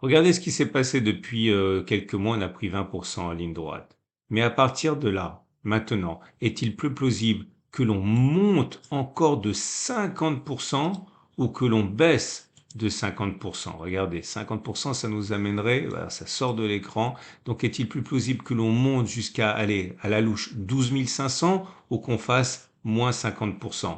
Regardez ce qui s'est passé depuis quelques mois, on a pris 20% en ligne droite. Mais à partir de là, maintenant, est-il plus plausible que l'on monte encore de 50% ou que l'on baisse de 50%? Regardez, 50%, ça nous amènerait, voilà, ça sort de l'écran. Donc est-il plus plausible que l'on monte jusqu'à aller à la louche 12 500 ou qu'on fasse moins 50%?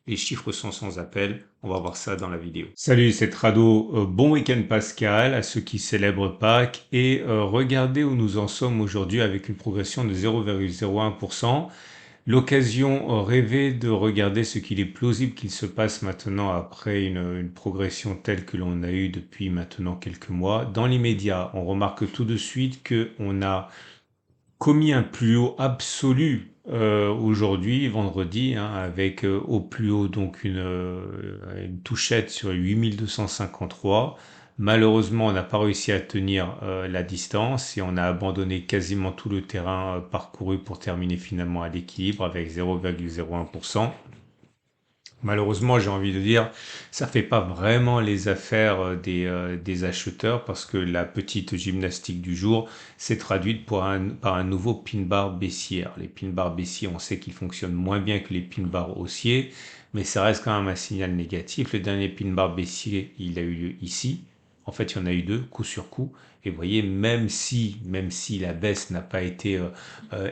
Les chiffres sont sans appel, on va voir ça dans la vidéo. Salut, c'est Trado. Bon week-end Pascal à ceux qui célèbrent Pâques et regardez où nous en sommes aujourd'hui avec une progression de 0,01%. L'occasion rêvée de regarder ce qu'il est plausible qu'il se passe maintenant après une progression telle que l'on a eue depuis maintenant quelques mois. Dans l'immédiat, on remarque tout de suite qu'on a commis un plus haut absolu aujourd'hui, vendredi, hein, avec au plus haut donc une touchette sur 8253. Malheureusement, on n'a pas réussi à tenir la distance et on a abandonné quasiment tout le terrain parcouru pour terminer finalement à l'équilibre avec 0,01%. Malheureusement, j'ai envie de dire, ça fait pas vraiment les affaires des acheteurs parce que la petite gymnastique du jour s'est traduite par un nouveau pin bar baissière. Les pin bars baissiers, on sait qu'ils fonctionnent moins bien que les pin bars haussiers, mais ça reste quand même un signal négatif. Le dernier pin bar baissier, il a eu lieu ici. En fait, il y en a eu deux, coup sur coup. Et vous voyez, même si la baisse n'a pas été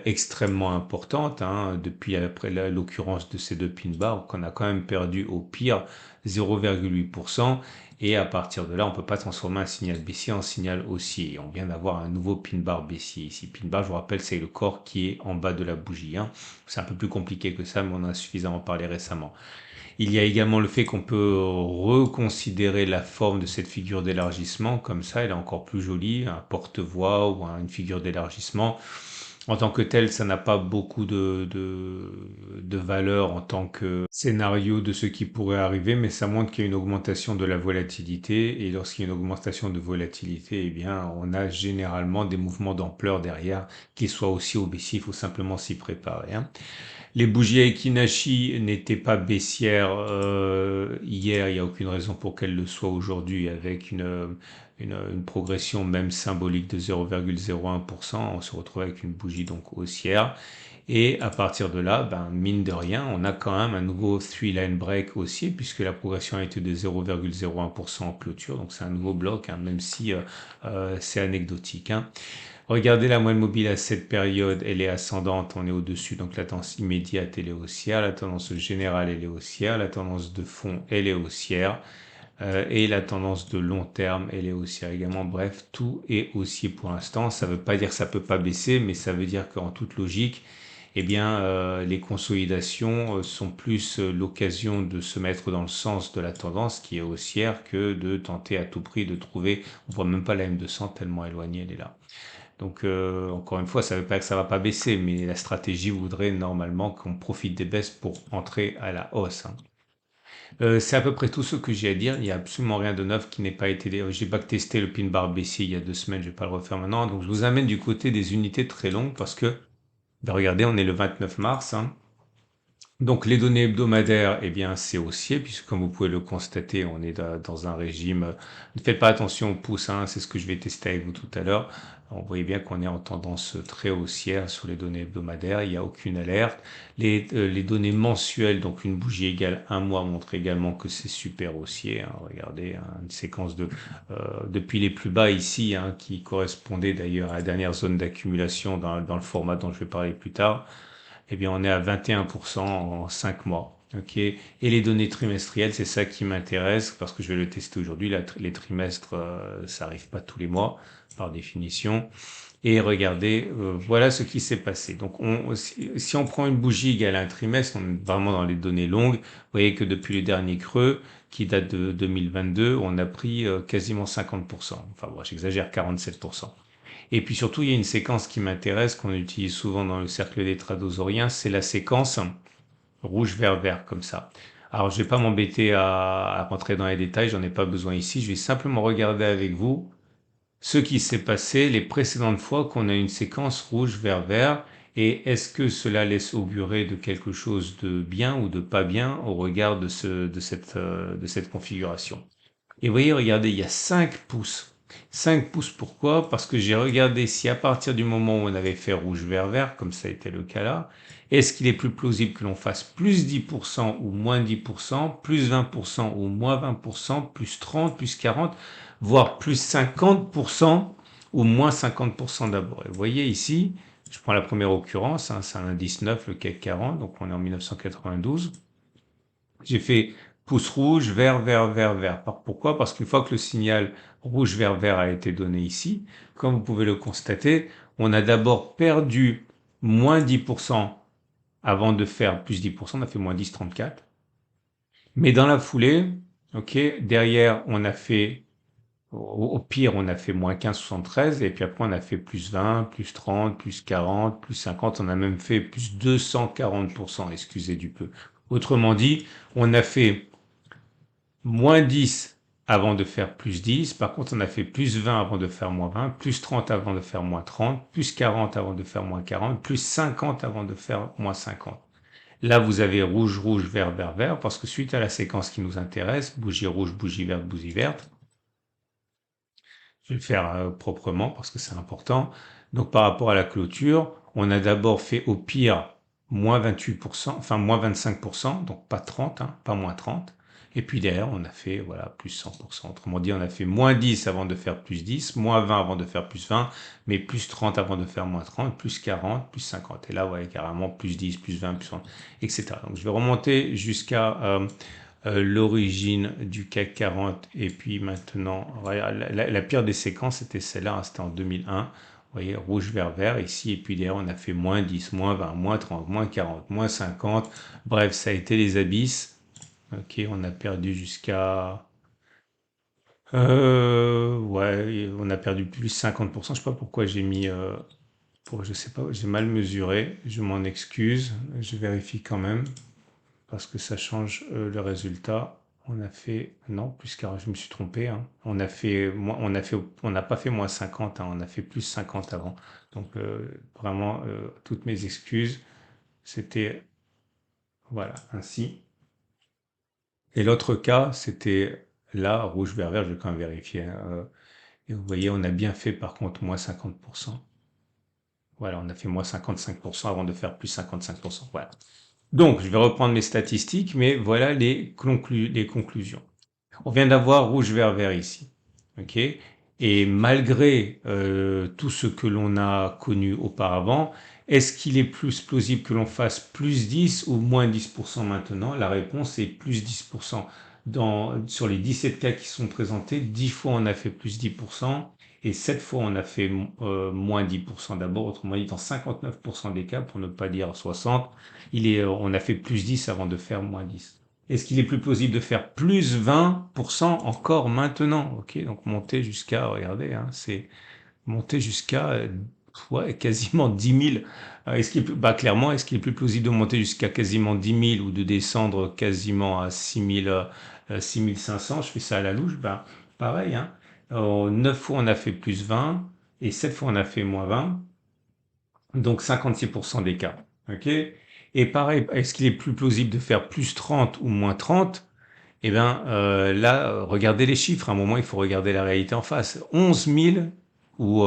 extrêmement importante, hein, depuis après l'occurrence de ces deux pin bars, qu'on a quand même perdu au pire 0,8%. Et à partir de là, on ne peut pas transformer un signal baissier en signal haussier. On vient d'avoir un nouveau pin bar baissier ici. Pin bar, je vous rappelle, c'est le corps qui est en bas de la bougie, hein. C'est un peu plus compliqué que ça, mais on en a suffisamment parlé récemment. Il y a également le fait qu'on peut reconsidérer la forme de cette figure d'élargissement, comme ça, elle est encore plus jolie, un porte-voix ou une figure d'élargissement. En tant que tel, ça n'a pas beaucoup de valeur en tant que scénario de ce qui pourrait arriver, mais ça montre qu'il y a une augmentation de la volatilité. Et lorsqu'il y a une augmentation de volatilité, eh bien, on a généralement des mouvements d'ampleur derrière, qu'ils soient aussi au baissier, il faut simplement s'y préparer, hein. Les bougies à Ekinashi n'étaient pas baissières hier, il n'y a aucune raison pour qu'elles le soient aujourd'hui avec une progression même symbolique de 0,01%. On se retrouve avec une bougie donc haussière. Et à partir de là, ben, mine de rien, on a quand même un nouveau 3-line break haussier puisque la progression a été de 0,01% en clôture. Donc c'est un nouveau bloc, hein, même si c'est anecdotique, hein. Regardez la moyenne mobile à cette période, elle est ascendante, on est au-dessus, donc la tendance immédiate, elle est haussière, la tendance générale, elle est haussière, la tendance de fond, elle est haussière, et la tendance de long terme, elle est haussière également. Bref, tout est haussier pour l'instant. Ça ne veut pas dire que ça ne peut pas baisser, mais ça veut dire qu'en toute logique, eh bien, les consolidations sont plus l'occasion de se mettre dans le sens de la tendance qui est haussière que de tenter à tout prix de trouver, on voit même pas la M200 tellement éloignée elle est là. Donc, encore une fois, ça ne veut pas que ça va pas baisser, mais la stratégie voudrait normalement qu'on profite des baisses pour entrer à la hausse, hein. C'est à peu près tout ce que j'ai à dire. Il n'y a absolument rien de neuf qui n'ait pas été. J'ai backtesté le pin bar baissier il y a 2 semaines, je vais pas le refaire maintenant. Donc, je vous amène du côté des unités très longues parce que, ben, regardez, on est le 29 mars, hein. Donc les données hebdomadaires, eh bien c'est haussier, puisque comme vous pouvez le constater, on est dans un régime. Ne faites pas attention au pouce, hein, c'est ce que je vais tester avec vous tout à l'heure. On voit bien qu'on est en tendance très haussière sur les données hebdomadaires, il n'y a aucune alerte. Les données mensuelles, donc une bougie égale un mois, montrent également que c'est super haussier, hein. Regardez, hein, une séquence depuis les plus bas ici, hein, qui correspondait d'ailleurs à la dernière zone d'accumulation dans le format dont je vais parler plus tard. Eh bien, on est à 21% en 5 mois. Ok. Et les données trimestrielles, c'est ça qui m'intéresse parce que je vais le tester aujourd'hui. Les trimestres, ça arrive pas tous les mois par définition. Et regardez, voilà ce qui s'est passé. Donc, si on prend une bougie égale à un trimestre, on est vraiment dans les données longues. Vous voyez que depuis le dernier creux, qui date de 2022, on a pris quasiment 50%. Enfin, bon, j'exagère, 47%. Et puis surtout, il y a une séquence qui m'intéresse, qu'on utilise souvent dans le cercle des tradosoriens, c'est la séquence rouge, vert, vert, comme ça. Alors, je vais pas m'embêter à rentrer dans les détails, j'en ai pas besoin ici. Je vais simplement regarder avec vous ce qui s'est passé les précédentes fois qu'on a une séquence rouge, vert, vert. Et est-ce que cela laisse augurer de quelque chose de bien ou de pas bien au regard de cette configuration? Et vous voyez, regardez, il y a 5 pouces. 5 pouces, pourquoi? Parce que j'ai regardé si à partir du moment où on avait fait rouge, vert, vert, comme ça a été le cas là, est-ce qu'il est plus plausible que l'on fasse plus 10% ou moins 10%, plus 20% ou moins 20%, plus 30, plus 40, voire plus 50% ou moins 50% d'abord. Et vous voyez ici, je prends la première occurrence, hein, c'est un indice 9, le CAC 40, donc on est en 1992. J'ai fait pouce rouge, vert, vert, vert, vert. Pourquoi? Parce qu'une fois que le signal rouge, vert, vert a été donné ici, comme vous pouvez le constater, on a d'abord perdu moins 10% avant de faire plus 10%, on a fait moins 10,34. Mais dans la foulée, ok, derrière, on a fait, au pire, on a fait moins 15,73, et puis après, on a fait plus 20, plus 30, plus 40, plus 50, on a même fait plus 240%, excusez du peu. Autrement dit, on a fait moins 10 avant de faire plus 10. Par contre, on a fait plus 20 avant de faire moins 20, plus 30 avant de faire moins 30, plus 40 avant de faire moins 40, plus 50 avant de faire moins 50. Là, vous avez rouge, rouge, vert, vert, vert, parce que suite à la séquence qui nous intéresse, bougie rouge, bougie verte, je vais le faire proprement parce que c'est important. Donc, par rapport à la clôture, on a d'abord fait au pire moins 28%, enfin moins 25%, donc pas 30, hein, pas moins 30. Et puis derrière, on a fait voilà, plus 100%. Autrement dit, on a fait moins 10 avant de faire plus 10, moins 20 avant de faire plus 20, mais plus 30 avant de faire moins 30, plus 40, plus 50. Et là, vous voyez carrément plus 10, plus 20, plus 30, etc. Donc je vais remonter jusqu'à l'origine du CAC 40 et puis maintenant, la pire des séquences c'était celle-là, hein, c'était en 2001. Vous voyez, rouge, vert, vert ici, et puis derrière on a fait moins 10, moins 20, moins 30, moins 40, moins 50. Bref, ça a été les abysses. Ok, on a perdu jusqu'à... ouais, on a perdu plus de 50%. Je sais pas pourquoi j'ai mis... je sais pas, j'ai mal mesuré. Je m'en excuse. Je vérifie quand même parce que ça change le résultat. On a fait, non, plus car je me suis trompé, hein. On n'a pas fait moins 50, hein, on a fait plus 50 avant. Donc vraiment, toutes mes excuses, c'était, voilà, ainsi. Et l'autre cas, c'était là, rouge, vert, vert, je vais quand même vérifier, hein, et vous voyez, on a bien fait par contre moins 50%. Voilà, on a fait moins 55% avant de faire plus 55%. Voilà. Donc, je vais reprendre mes statistiques, mais voilà les conclusions. On vient d'avoir rouge, vert, vert ici. Ok. Et malgré tout ce que l'on a connu auparavant, est-ce qu'il est plus plausible que l'on fasse plus 10 ou moins 10% maintenant? La réponse est plus 10%. Sur les 17 cas qui sont présentés, 10 fois on a fait plus 10% et 7 fois on a fait moins 10% d'abord. Autrement dit, dans 59% des cas, pour ne pas dire 60, on a fait plus 10 avant de faire moins 10. Est-ce qu'il est plus plausible de faire plus 20% encore maintenant? Ok, donc monter jusqu'à, regardez, hein, c'est monter jusqu'à ouais, quasiment 10 000. Clairement, est-ce qu'il est plus plausible de monter jusqu'à quasiment 10 000 ou de descendre quasiment à 6 000, 6 500? Je fais ça à la louche. Pareil, hein. 9 fois on a fait plus 20 et 7 fois on a fait moins 20. Donc 56% des cas. Ok. Et pareil, est-ce qu'il est plus plausible de faire plus 30 ou moins 30? Eh bien, là, regardez les chiffres. À un moment, il faut regarder la réalité en face. 11 000 ou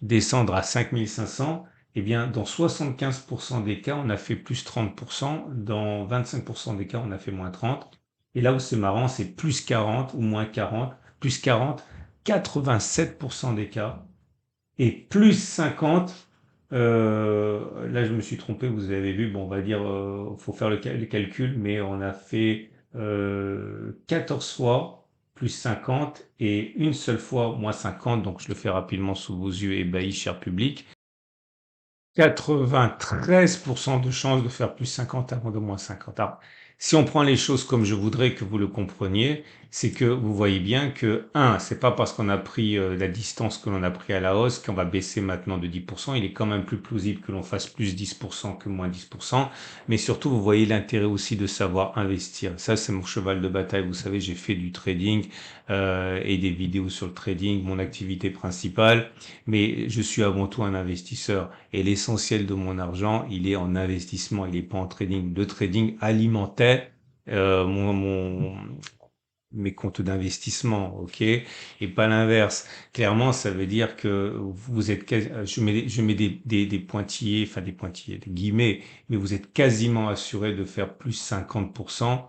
descendre à 5 500, eh bien, dans 75% des cas, on a fait plus 30%. Dans 25% des cas, on a fait moins 30. Et là où c'est marrant, c'est plus 40 ou moins 40. Plus 40, 87% des cas. Et plus 50, là je me suis trompé, vous avez vu, bon on va dire, faut faire le calcul, mais on a fait 14 fois plus 50 et une seule fois moins 50, donc je le fais rapidement sous vos yeux ébahis, cher public. 93% de chances de faire plus 50 avant de moins 50. Alors, si on prend les choses comme je voudrais que vous le compreniez, c'est que vous voyez bien que, c'est pas parce qu'on a pris la distance que l'on a pris à la hausse qu'on va baisser maintenant de 10%. Il est quand même plus plausible que l'on fasse plus 10% que moins 10%. Mais surtout, vous voyez l'intérêt aussi de savoir investir. Ça, c'est mon cheval de bataille. Vous savez, j'ai fait du trading et des vidéos sur le trading, mon activité principale. Mais je suis avant tout un investisseur. Et l'essentiel de mon argent, il est en investissement, il n'est pas en trading. Le trading alimentait mon mes comptes d'investissement, ok, et pas l'inverse. Clairement, ça veut dire que vous êtes, je mets des pointillés, enfin des pointillés, des guillemets, mais vous êtes quasiment assuré de faire plus 50%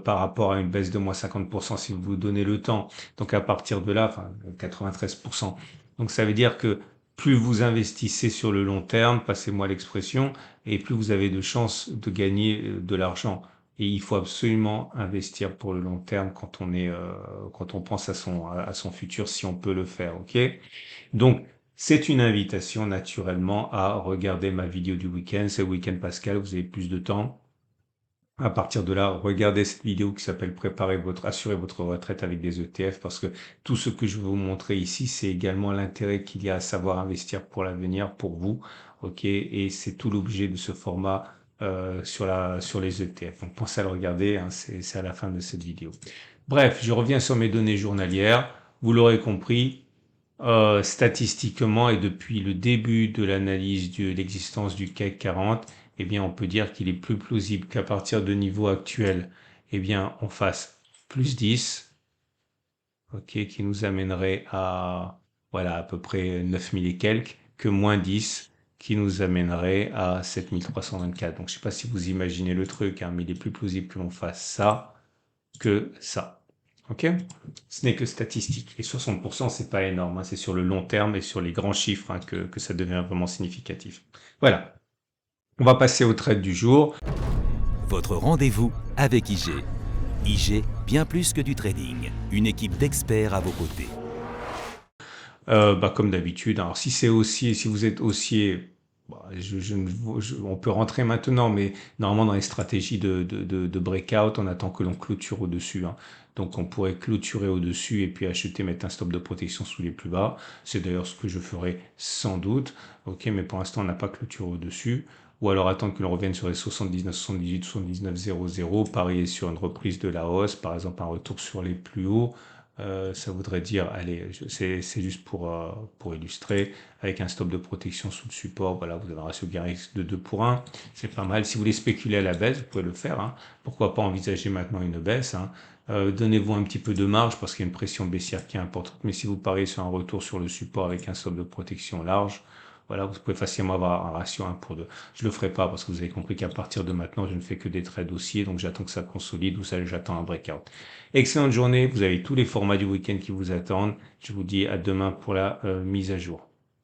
par rapport à une baisse de moins 50% si vous vous donnez le temps. Donc à partir de là, enfin 93%. Donc ça veut dire que plus vous investissez sur le long terme, passez-moi l'expression, et plus vous avez de chances de gagner de l'argent. Et il faut absolument investir pour le long terme quand on pense à son futur, si on peut le faire, ok? Donc, c'est une invitation naturellement à regarder ma vidéo du week-end. C'est le week-end Pascal, vous avez plus de temps. À partir de là, regardez cette vidéo qui s'appelle Assurez votre retraite avec des ETF parce que tout ce que je vais vous montrer ici, c'est également l'intérêt qu'il y a à savoir investir pour l'avenir, pour vous, ok? Et c'est tout l'objet de ce format sur les ETF. Donc pensez à le regarder, hein, c'est à la fin de cette vidéo. Bref, je reviens sur mes données journalières. Vous l'aurez compris, statistiquement et depuis le début de l'analyse de l'existence du CAC 40, eh bien, on peut dire qu'il est plus plausible qu'à partir de niveau actuel, eh bien, on fasse plus 10, ok, qui nous amènerait à, voilà, à peu près 9000 et quelques, que moins 10, qui nous amènerait à 7324. Donc, je sais pas si vous imaginez le truc, hein, mais il est plus plausible que l'on fasse ça que ça. Ok? Ce n'est que statistique. Et 60%, c'est pas énorme, hein, c'est sur le long terme et sur les grands chiffres, hein, que ça devient vraiment significatif. Voilà. On va passer au trade du jour. Votre rendez-vous avec IG. IG, bien plus que du trading. Une équipe d'experts à vos côtés. Comme d'habitude. Alors si c'est haussier, si vous êtes haussier, bah, on peut rentrer maintenant, mais normalement dans les stratégies de breakout, on attend que l'on clôture au-dessus, hein. Donc on pourrait clôturer au-dessus et puis acheter, mettre un stop de protection sous les plus bas. C'est d'ailleurs ce que je ferai sans doute. Ok, mais pour l'instant on n'a pas clôturé au-dessus. Ou alors attendre que l'on revienne sur les 79, 78, 79, 00, parier sur une reprise de la hausse, par exemple un retour sur les plus hauts. Ça voudrait dire, allez, c'est juste pour illustrer, avec un stop de protection sous le support, voilà, vous avez un ratio gain de 2 pour 1, c'est pas mal. Si vous voulez spéculer à la baisse, vous pouvez le faire, hein. Pourquoi pas envisager maintenant une baisse, hein. Donnez-vous un petit peu de marge parce qu'il y a une pression baissière qui est importante, mais si vous pariez sur un retour sur le support avec un stop de protection large, voilà, vous pouvez facilement avoir un ratio 1 pour 2. Je le ferai pas parce que vous avez compris qu'à partir de maintenant, je ne fais que des trades haussiers, donc j'attends que ça consolide ou ça, j'attends un breakout. Excellente journée, vous avez tous les formats du week-end qui vous attendent. Je vous dis à demain pour la mise à jour.